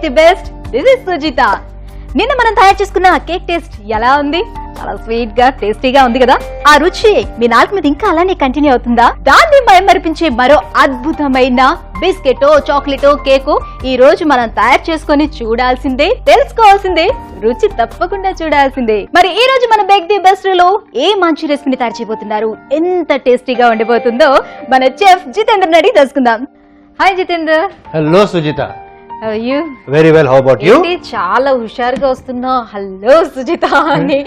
The best. This is Sujitha. నిన్న మనం తయారు చేసుకున్న కేక్ టేస్ట్ ఎలా ఉంది? చాలా స్వీట్ గా టేస్టీగా ఉంది కదా. ఆ రుచి మీ నాలుగు మీద ఇంకా అలానే కంటిన్యూ అవుతుందా? దాన్ని మైమరిపించే మరో అద్భుతమైన బిస్కెటో చాక్లెటో కేకు ఈ రోజు మనం తయారు చేసుకొని చూడాల్సిందే, తెలుసుకోవాల్సిందే, రుచి తప్పకుండా చూడాల్సిందే. మరి ఈ రోజు మన బేక్ ది బెస్ట్ లో ఏ మంచి రెసిపీని తయారు చేయబోతున్నారు, ఎంత టేస్టీగా ఉండబోతుందో మన చెఫ్ జితేంద్ర అడిగి తెలుసుకుందాం. Hi Jitendra. Hello Sujitha. How are you? Very well. How about you? చాలా హుషారుగా వస్తున్నా. హలో సుజిత అని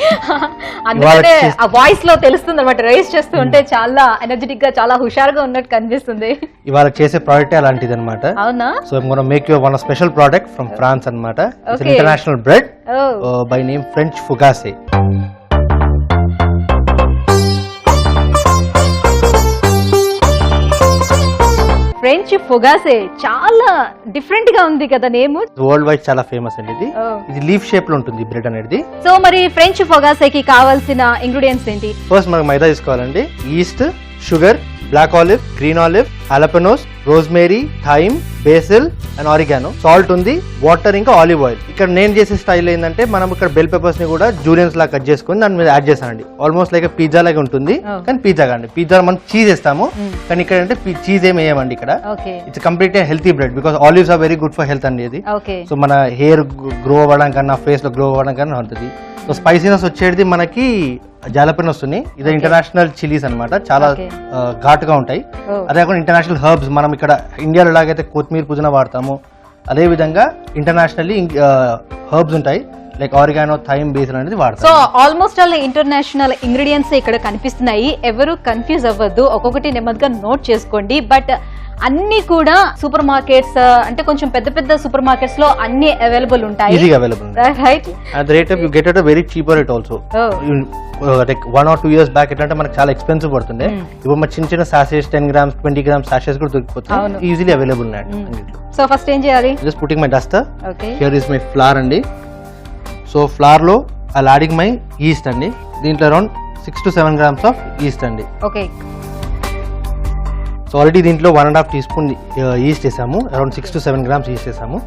అందుకనే ఆ వాయిస్ లో తెలుస్తుంది అనమాట. రైస్ చేస్తూ ఉంటే చాలా ఎనర్జెటిక్ గా చాలా హుషారుగా ఉన్నట్టు కనిపిస్తుంది. ఇవాళ చేసే ప్రోడక్ట్ అలాంటిది అనమాట. అవునా? So I'm gonna make you one special product from France అనమాట. It's international bread by name French fougasse. French fougasse చాలా డిఫరెంట్ గా ఉంది కదా నేమ్. వరల్డ్ వైడ్ చాలా ఫేమస్ అండి ఇది. ఇది లీఫ్ షేప్ లో ఉంటుంది బ్రెడ్ అనేది. సో మరి ఫ్రెంచ్ ఫుగాసేకి కావాల్సిన ఇంగ్రీడియంట్స్ ఏంటి? ఫస్ట్ మనకు మైదా తీసుకోవాలండి, yeast, sugar, black olive, green olive, jalapenos, rosemary, thyme, basil and oregano, salt ఉంది, వాటర్, ఇంకా ఆలివ్ ఆయిల్. ఇక్కడ నేను చేసే స్టైల్ ఏంటంటే మనం ఇక్కడ బెల్ పెప్పర్స్ ని కూడా జూలియన్స్ లా కట్ చేసుకుని దాని మీద యాడ్ చేస్తానండి. ఆల్మోస్ట్ లైక్ పిజ్జా లాగా ఉంటుంది, కానీ పిజ్జా కాండి. పిజ్జా మనం చీజ్ వేస్తాము, కానీ ఇక్కడ అంటే చీజ్ ఏమి వేయమండి. ఇక్కడ it's complete healthy bread because olives are very good for health అండి ఇది. సో మన హెయిర్ గ్రో అవ్వడం కన్నా, ఫేస్ లో గ్రో అవ్వడం కన్నా ఉంటుంది. సో స్పైసీనెస్ వచ్చేది మనకి జాలపెన్ వస్తుంది. ఇది ఇంటర్నేషనల్ చిలీస్ అనమాట, చాలా ఘాటుగా ఉంటాయి. అదే కాకుండా ఇంటర్నేషనల్ హర్బ్స్, మనం ఇక్కడ ఇండియాలో లాగైతే కొత్తిమీర, పుదీనా వాడతాము, అదే విధంగా ఇంటర్నేషనల్లీ హర్బ్స్ ఉంటాయి, లైక్ ఆరిగానో, థైమ్, బేసిల్ అనేది వాడతాం. So almost all international ingredients ఇక్కడ కనిపిస్తున్నాయి. ఎవరు కన్ఫ్యూజ్ అవ్వద్దు, ఒక్కొక్కటి నెమ్మదిగా నోట్ చేసుకోండి. బట్ అన్ని కూడా సూపర్ మార్కెట్స్ అంటే కొంచెం పెద్ద పెద్ద సూపర్ మార్కెట్స్ లో అన్ని అవైలబుల్ ఉంటాయి. ఈజీగా available, right? At the rate of you get at a very cheaper rate also. Like 1 or 2 years back ఎట్లా అంటే మనకు చాలా ఎక్స్పెన్సివ్ పడుతుండే. ఇప్పుడు మన చిన్న చిన్న సాషెస్ 10 grams 20 grams సాషెస్ కూడా దొరికిపోతాయి, ఈజీలీ అవైలబుల్ ఉన్నాయి. సో ఫస్ట్ ఏం చేయాలి? Just putting my Duster. Okay, here is my flower అండి. సో ఫ్లవర్ లో ఐల్ యాడింగ్ మై ఈస్ట్ అండి. దీంట్లో around 6 to 7 grams of east అండి. ఓకే. సో ఆల్రెడీ దీంట్లో 1.5 teaspoon ఈస్ట్ వేసాము, అరౌండ్ 6 to 7 grams ఈస్ట్ వేసాము.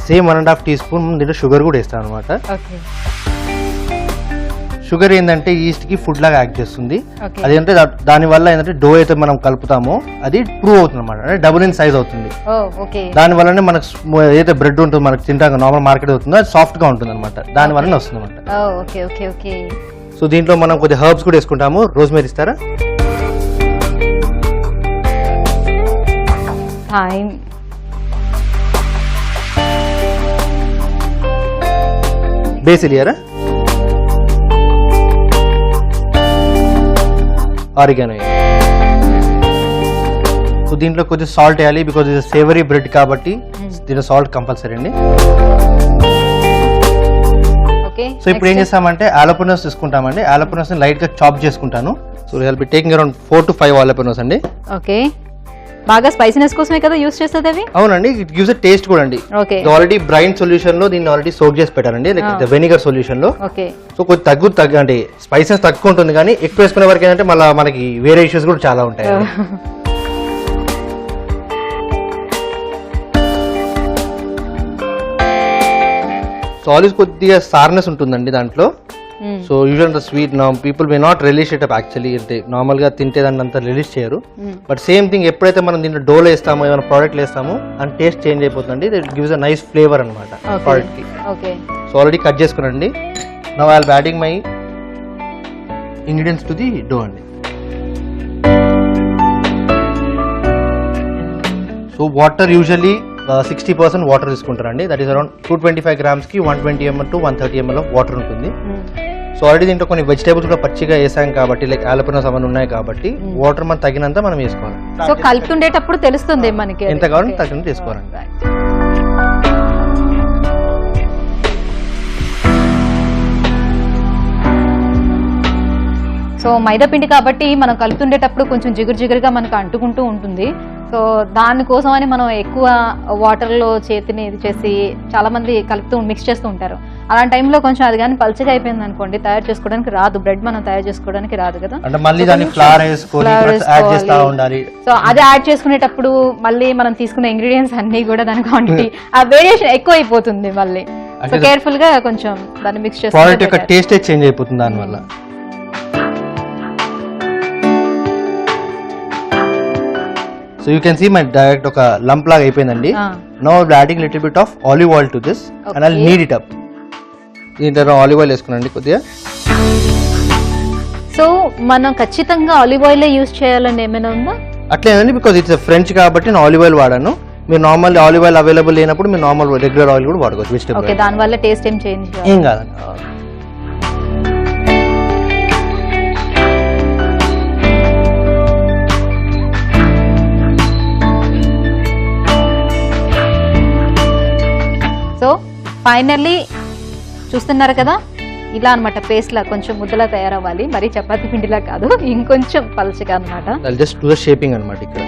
సేమ్ 1.5 teaspoon దీంట్లో sugar కూడా వేస్తాను అనమాట. షుగర్ ఏంటంటే ఈస్ట్ కి ఫుడ్ లాగా యాక్ట్ చేస్తుంది. అదేంటే దాని వల్ల ఏంటంటే డో అయితే మనం కలుపుతామో అది ప్రూవ్ అవుతుంది అనమాట, అంటే డబుల్ ఇన్ సైజ్ అవుతుంది. దాని వల్లనే మనకు ఏదైతే బ్రెడ్ ఉంటుందో మనకు తింటాక నార్మల్ మార్కెట్ అవుతుందో అది సాఫ్ట్ గా ఉంటుంది అనమాట, దాని వల్లనే వస్తుంది అనమాట. సో దీంట్లో మనం కొద్దిగా హర్బ్స్ కూడా వేసుకుంటాము. రోజ్మేరీ ఇస్తారా? బేసిల్ ఇయరా? ఆరిగానో. సో దీంట్లో కొంచెం సాల్ట్ వేయాలి బికాజ్ ఇది సేవరీ బ్రెడ్ కాబట్టి దీంట్లో సాల్ట్ కంపల్సరీ అండి. సో ఇప్పుడు ఏం చేస్తామంటే ఆలపెనోస్ తీసుకుంటామండి. ఆలపెనోస్ ని లైట్ గా చాప్ చేసుకుంటాను. So will be taking around 4 to 5 ఆలపెనోస్ అండి. ఓకే, బాగా స్పైసీనెస్ కోసమే కదా యూస్ చేసేది అవి? అవునండి, ఇట్ గివ్స్ ఎ టేస్ట్ కూడా అండి. ఆల్రెడీ బ్రైన్ సొల్యూషన్ లో దీన్ని ఆల్రెడీ సోక్ చేసి పెట్టారండి, లైక్ వెనిగర్ సొల్యూషన్ లో. సో కొంచెం తగ్గు అంటే స్పైసెస్ తక్కువ ఉంటుంది, కానీ ఎక్కువ వేసుకునే వరకు ఏంటంటే మళ్ళీ మనకి వేరే ఇష్యూస్ కూడా చాలా ఉంటాయి. సో ఆలివ్స్ కొద్దిగా సార్నెస్ ఉంటుందండి దాంట్లో. So usual the sweet people may not release it up actually, అంటే నార్మల్ గా తింటే దాన్ని అంతా రిలీజ్ చేయరు. బట్ సేమ్ థింగ్ ఎప్పుడైతే మనం దీంట్లో డోలో వేస్తామో, ఏమైనా ప్రోడక్ట్ వేస్తామో అండ్ టేస్ట్ చేంజ్ అయిపోతుంది. It gives a nice flavour అనమాట ప్రోడక్ట్ కి. సో ఆల్రెడీ కట్ చేసుకున్నాండి. Now I will be adding my ingredients to the dough అండి. సో వాటర్ యూజువల్లీ 60% వాటర్ తీసుకుంటారండి. దట్ ఈస్ అరౌండ్ 225 grams కి 120 ml to 130 ml of water ఉంటుంది. So already దీంట్లో కొన్ని vegetables కూడా పచ్చిగా వేసాం కాబట్టి, లైక్ ఆలపెనోస్ అవన్నీ ఉన్నాయి కాబట్టి వాటర్ మనం తగినంత మనం వేసుకోవాలి. సో కలుపుతుండేటప్పుడు తెలుస్తుంది మనకి ఎంత కావాలంటే తగినంత వేసుకోవాలండి. సో మైదా పిండి కాబట్టి మనం కలుపుతుండేటప్పుడు కొంచెం జిగురుగా మనకు అంటుకుంటూ ఉంటుంది. సో దానికోసమని మనం ఎక్కువ వాటర్లో చేతిని ఇది చేసి చాలా మంది కలుపుతూ మిక్స్ చేస్తూ ఉంటారు. అలాంటి టైంలో కొంచెం అది కానీ పల్చగా అయిపోయింది అనుకోండి, తయారు చేసుకోవడానికి రాదు, బ్రెడ్ మనం తయారు చేసుకోవడానికి రాదు కదా. అంటే మళ్ళీ దాన్ని ఫ్లవర్ వేసుకొని యాడ్ చేస్తా ఉండాలి. సో అది యాడ్ చేసుకునేటప్పుడు మళ్ళీ మనం తీసుకునే ఇంగ్రీడియంట్స్ అన్ని కూడా దాని క్వాంటిటీ ఆ వేరియేషన్ ఎక్కువ అయిపోతుంది మళ్ళీ. సో కేర్ఫుల్ గా కొంచెం దాన్ని మిక్స్ చేసి ప్రోడక్ట్ యొక్క టేస్టే చేంజ్ అయిపోతుంది దానివల్ల. So you can see my direct ఒక లంప్ లాగా అయిపోయిందండి. Now I'll be adding little bit of olive oil to this and I'll knead it up. దీంట్లో ఆలివ్ ఆయిల్ వేసుకున్నాండి కొద్దిగా. సో మనం ఖచ్చితంగా ఆలివ్ ఆయిల్ యూజ్ చేయాలని ఏమైనా ఉందా? అట్లేదండి, బికాజ్ ఇట్స్ ఫ్రెంచ్ కాబట్టి నేను ఆలివ్ ఆయిల్ వాడాను. మీరు నార్మల్ ఆలివ్ ఆయిల్ అవైలబుల్ లేనప్పుడు మీరు నార్మల్ రెగ్యులర్ ఆయిల్ కూడా వాడుకోవచ్చు. వెజిటబుల్ ఓకే, దాని వల్ల టేస్ట్ ఏం చేంజ్ ఏం కాదండి. సో ఫైనల్లీ చూస్తున్నారు కదా, ఇలా అనమాట పేస్ట్ లా కొంచెం ముద్దలా తయారవ్వాలి, మరి చపాతీ పిండిలా కాదు, ఇంకొంచెం పలచగా అనమాట. జస్ట్ టు ద షేపింగ్ అనమాట. ఇక్కడ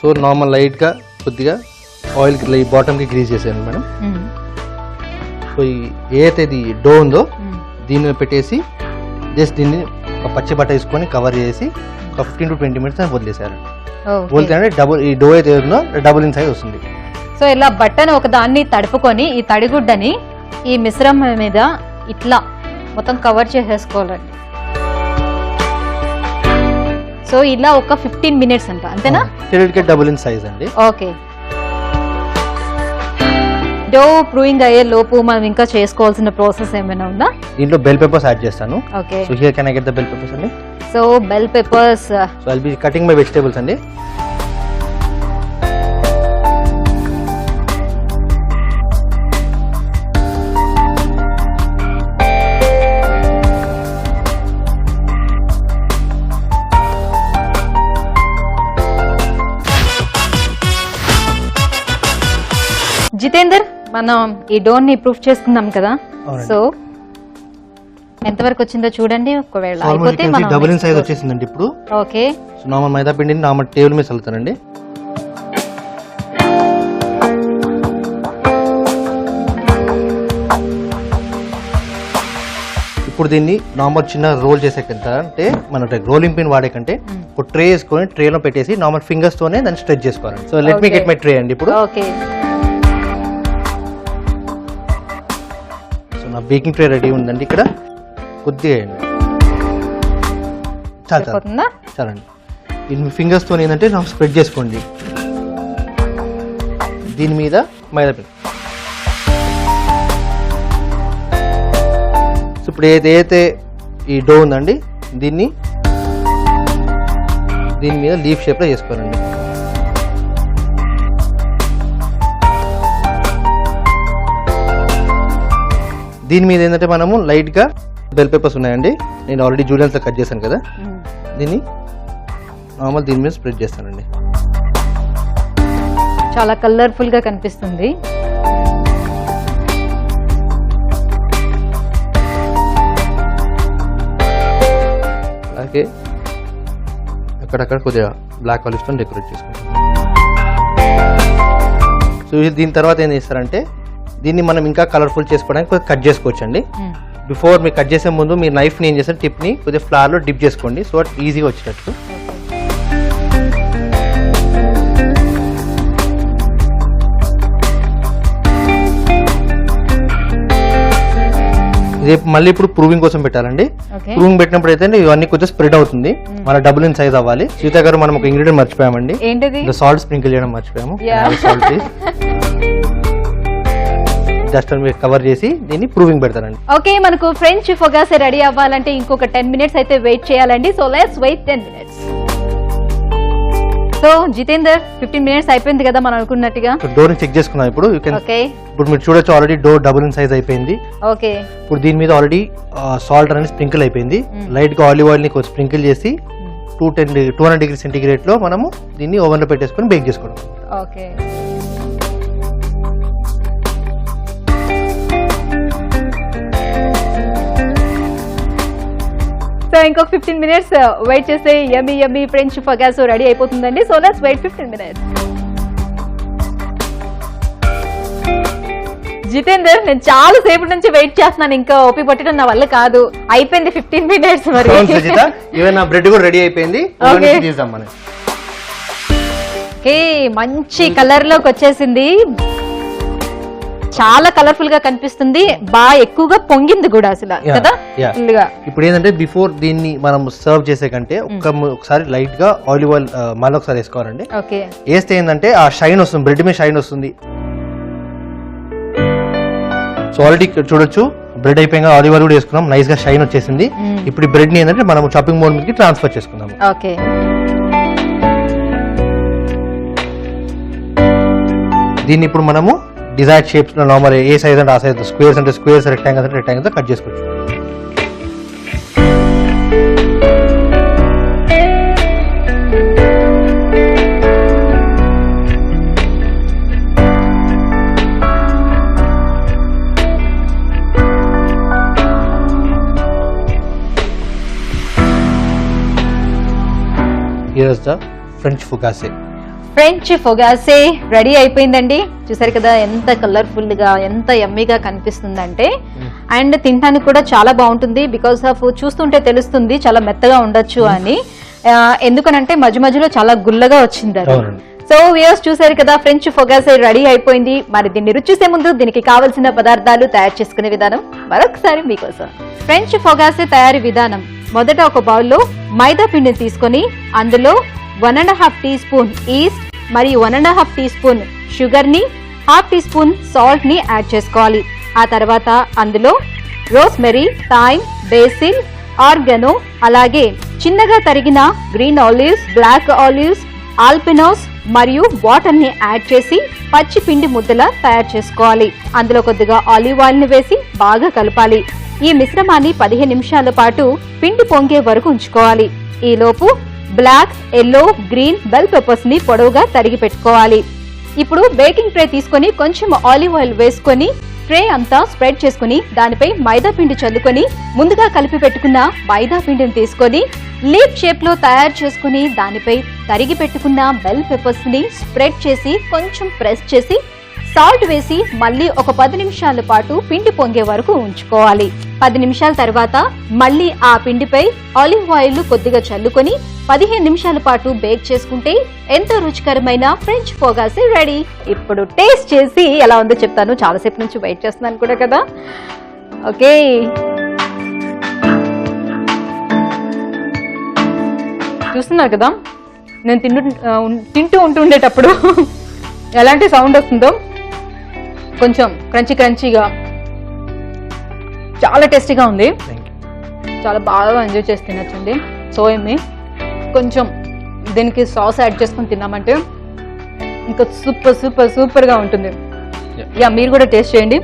సో నార్మల్ లైట్ గా కొద్దిగా ఆయిల్ బాటమ్ కి గ్రీజ్ చేసాను మేడం. సో ఏదైతే ఇది డో ఉందో దీన్ని పెట్టేసి జస్ట్ దీన్ని ఒక పచ్చి బట్ట వేసుకొని కవర్ చేసి ఒక 15 to 20 minutes వదిలేసారు. వదిలితే డబుల్ ఈ డో అయితే ఉందో డబుల్ ఇన్ సైజ్ వస్తుంది. సో ఇలా బట్టను ఒక దాన్ని తడుపుకొని ఈ తడిగుడ్డని ఈ మిశ్రమం మీద ఇట్లా మొత్తం కవర్ చేసేసుకోవాలండి. సో ఇలా ఒక 15 minutes అంట, అంతేనా? డబుల్ ఇన్ సైజ్ అండి. ఓకే, డో ప్రూవింగ్ అయ్యే లోపు మనం ఇంకా చేసుకోవాల్సిన ప్రాసెస్ ఏమైనా ఉందా? దీంట్లో బెల్ పెప్పర్స్ యాడ్ చేస్తాను. Okay, so here can I get the bell peppers అండి. So bell peppers. So I'll be cutting my vegetables అండి. జితేందర్, మనం ఈ డోన్ ని ప్రూఫ్ చేసుకుందాం కదా, సో ఎంతవరకు వచ్చిందో చూడండి. ఒకవేళ అయిపోతే మనం డబుల్ ఇన్ సైజ్ వచ్చేసిందండి ఇప్పుడు. ఓకే, సో నార్మల్ మైదా పిండిని నార్మల్ టేబుల్ మీద చల్లుతానండి. ఇప్పుడు దీన్ని నార్మల్ చిన్న రోల్ చేసే అంటే మన రోలింగ్ పిన్ వాడే కంటే ఒక ట్రే వేసుకొని ట్రేలో పెట్టేసి నార్మల్ ఫింగర్స్ తోనే దాన్ని స్ట్రెచ్ చేసుకోవాలి. So let me get my tray అండి ఇప్పుడు. ఓకే, సో నా బేకింగ్ ట్రే రెడీ ఉందండి. ఇక్కడ కొద్దిగా చాలండి. ఈ ఫింగర్స్ తో ఏంటంటే నాకు స్ప్రెడ్ చేసుకోండి. దీని మీద మైదా పిండి. సో ఇప్పుడు ఏదైతే ఈ డో ఉందండి దీన్ని దీని మీద లీఫ్ షేప్ లో చేసుకోవాలండి. దీని మీద ఏంటంటే మనము లైట్ గా బెల్ పేపర్స్ ఉన్నాయండి, నేను ఆల్రెడీ జూలియన్స్ లో కట్ చేశాను కదా, దీన్ని నార్మల్ దీని మీద స్ప్రెడ్ చేస్తానండి. చాలా కలర్ఫుల్ గా కనిపిస్తుంది. అలాగే అక్కడక్కడ కొద్దిగా బ్లాక్ ఆలివ్స్ తో డెకరేట్ చేసుకుంటాం. సో దీని తర్వాత ఏం చేస్తారంటే దీన్ని మనం ఇంకా కలర్ఫుల్ చేసుకోవడానికి కొద్దిగా కట్ చేసుకోవచ్చు అండి. బిఫోర్ మీరు కట్ చేసే ముందు మీ నైఫ్ ని ఏం చేస్తారు, టిప్ ని కొద్దిగా ఫ్లవర్ లో డిప్ చేసుకోండి, సో ఈజీగా వచ్చేటట్టు. రేపు మళ్ళీ ఇప్పుడు ప్రూవింగ్ కోసం పెట్టాలండి. ప్రూవింగ్ పెట్టినప్పుడు అయితే ఇవన్నీ కొద్దిగా స్ప్రెడ్ అవుతుంది, మన డబుల్ ఇన్ సైజ్ అవ్వాలి. సీత గారు మనం ఒక ఇంగ్రీడియంట్ మర్చిపోయామండి, సాల్ట్ స్ప్రింకిల్ చేయడం మర్చిపోయాము. జస్ట్ కవర్ చేసి దీన్ని ప్రూవింగ్ పెడతానండి. ఓకే, మనకు ఫ్రెంచ్ ఫొగాసే రెడీ అవ్వాలంటే ఇంకొక 10 minutes అయితే వెయిట్ చేయాలండి. So let's wait 10 minutes. So Jitender 15 minutes అయిపోయింది కదా మనం అనుకున్నట్టుగా. డోర్ చెక్ చేసుకున్నాం ఇప్పుడు. ఇప్పుడు మీరు చూడొచ్చు already door double in size అయిపోయింది. ఓకే, ఇప్పుడు దీని మీద ఆల్రెడీ సాల్ట్ అనేది స్ప్రింకిల్ అయిపోయింది. లైట్ గా ఆలివ్ ఆయిల్ ని స్ప్రింకిల్ చేసి 200 degrees సెంటిగ్రేడ్ లో మనము దీన్ని ఓవెన్ లో పెట్టేసుకొని బేక్ చేసుకోవడం. ఓకే, ఇంకా ఇంకొక 15 minutes వెయిట్ చేస్తే యమ్మీ ఫ్రెంచ్ ఫగాసో రెడీ అయిపోతుందండి. So let's wait 15 minutes. Jitender, నేను చాలా సేపటి నుంచి వెయిట్ చేస్తున్నాను, ఇంకా ఓపి పట్టడం నా వల్ల కాదు. అయిపోయింది 15 minutes మరి. ఈవెన్ నా బ్రెడ్ కూడా రెడీ అయిపోయింది. ఓకే, మంచి కలర్ లోకి వచ్చేసింది, చాలా కలర్ఫుల్ గా కనిపిస్తుంది, బాగా ఎక్కువగా పొంగింది కూడా అసలు కదా. ఇప్పుడు ఏంటంటే బిఫోర్ దీన్ని మనం సర్వ్ చేసే కంటే ఒకసారి లైట్ గా ఆలివ్ ఆయిల్ మళ్ళీ ఒకసారి వేసుకోవాలండి. వేస్తే ఏంటంటే ఆ షైన్ వస్తుంది, బ్రెడ్ మీద షైన్ వస్తుంది. సో ఆల్రెడీ చూడొచ్చు బ్రెడ్ అయిపోయిగా ఆలివ్ ఆయిల్ కూడా వేసుకున్నాం, నైస్ గా షైన్ వచ్చేసింది. ఇప్పుడు ఈ బ్రెడ్ ని ఏంటంటే మనం చాపింగ్ బోర్డ్ మీదకి ట్రాన్స్ఫర్ చేసుకున్నాం. ఓకే, దీన్ని ఇప్పుడు మనము డిజైర్ షేప్స్ లో నార్మల్ ఏ సైజ్ అంటే ఆ సైజ్, స్క్వేర్స్ అంటే స్క్వేర్స్, రెక్టాంగిల్స్ అంటే రెక్టాంగిల్స్ కట్ చేసుకోవచ్చు. Here's the French focaccia. French fougasse ready అయిపోయిందండి. చూసారు కదా ఎంత కలర్ఫుల్ గా, ఎంత యమ్మీగా కనిపిస్తుందంటే. అండ్ తినడానికి కూడా చాలా బాగుంటుంది, బికాస్ ఆఫ్ చూస్తుంటే తెలుస్తుంది చాలా మెత్తగా ఉండొచ్చు అని. ఎందుకనంటే మధ్య మధ్యలో చాలా గుల్లగా వచ్చింది. సో వ్యూయర్స్ చూసారు కదా, ఫ్రెంచ్ ఫొగాసే రెడీ అయిపోయింది. మరి దీన్ని రుచి చూసే ముందు దీనికి కావలసిన పదార్థాలు తయారు చేసుకునే విధానం మరొకసారి మీకోసం. ఫ్రెంచ్ ఫొగాసే తయారీ విధానం: మొదట ఒక బౌల్లో మైదా పిండిని తీసుకొని అందులో 1.5 teaspoon ఈస్ట్ మరియు 1.5 teaspoon షుగర్ ని, 1/2 teaspoon సాల్ట్ ని యాడ్ చేసుకోవాలి. ఆ తర్వాత అందులో రోస్మెరీ, థైమ్, బేసిల్, ఆర్గానో, అలాగే చిన్నగా తరిగిన గ్రీన్ ఆలివ్స్, బ్లాక్ ఆలివ్స్, ఆల్పినోస్ మరియు వాటర్ ని యాడ్ చేసి పచ్చి పిండి ముద్దలా తయారు చేసుకోవాలి. అందులో కొద్దిగా ఆలివ్ ఆయిల్ ని వేసి బాగా కలపాలి. ఈ మిశ్రమాన్ని 15 నిమిషాల పాటు పిండి పొంగే వరకు ఉంచుకోవాలి. ఈలోపు black, yellow, green bell peppers ని పొడవుగా తరిగి పెట్టుకోవాలి. ఇప్పుడు బేకింగ్ ట్రే తీసుకొని కొంచెం ఆలివ్ ఆయిల్ వేసుకొని ట్రే అంతా స్ప్రెడ్ చేసుకుని దానిపై మైదా పిండి చల్లుకొని ముందుగా కలిపి పెట్టుకున్న మైదా పిండిని తీసుకొని లీఫ్ షేప్ లో తయారు చేసుకుని దానిపై తరిగి పెట్టుకున్న బెల్ పెప్పర్స్ ని స్ప్రెడ్ చేసి కొంచెం ప్రెస్ చేసి సాల్ట్ వేసి మళ్ళీ ఒక 10 నిమిషాల పాటు పిండి పొంగే వరకు ఉంచుకోవాలి. 10 నిమిషాల తర్వాత మళ్ళీ ఆ పిండిపై ఆలివ్ ఆయిల్ కొద్దిగా చల్లుకొని 15 నిమిషాల పాటు బేక్ చేసుకుంటే ఎంతో రుచికరమైన ఫ్రెంచ్ ఫొగాసే రెడీ. ఇప్పుడు టేస్ట్ చేసి ఎలా ఉందో చెప్తాను, చాలాసేపు నుంచి వెయిట్ చేస్తున్నాను కూడా కదా. ఓకే, చూస్తున్నారు కదా నేను తింటూ ఉంటుండేటప్పుడు ఎలాంటి సౌండ్ వస్తుందో. కొంచెం క్రంచీగా, చాలా టేస్టీగా ఉంది, చాలా బాగా ఎంజాయ్ చేసి తినచ్చండి. సో ఏమి కొంచెం దీనికి సాస్ యాడ్ చేసుకొని తిన్నామంటే ఇంకా సూపర్గా ఉంటుంది. యా, మీరు కూడా టేస్ట్ చేయండి.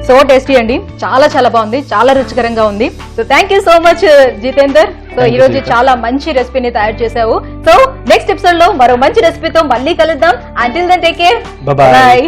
సో టేస్టీ అండి, చాలా బాగుంది, చాలా రుచికరంగా ఉంది. So thank you so much Jitender. So ఈ రోజు చాలా మంచి రెసిపీని తయారు చేసావు. సో నెక్స్ట్ ఎపిసోడ్ లో మరో మంచి రెసిపీతో మళ్ళీ కలుద్దాం. Until then take care, by.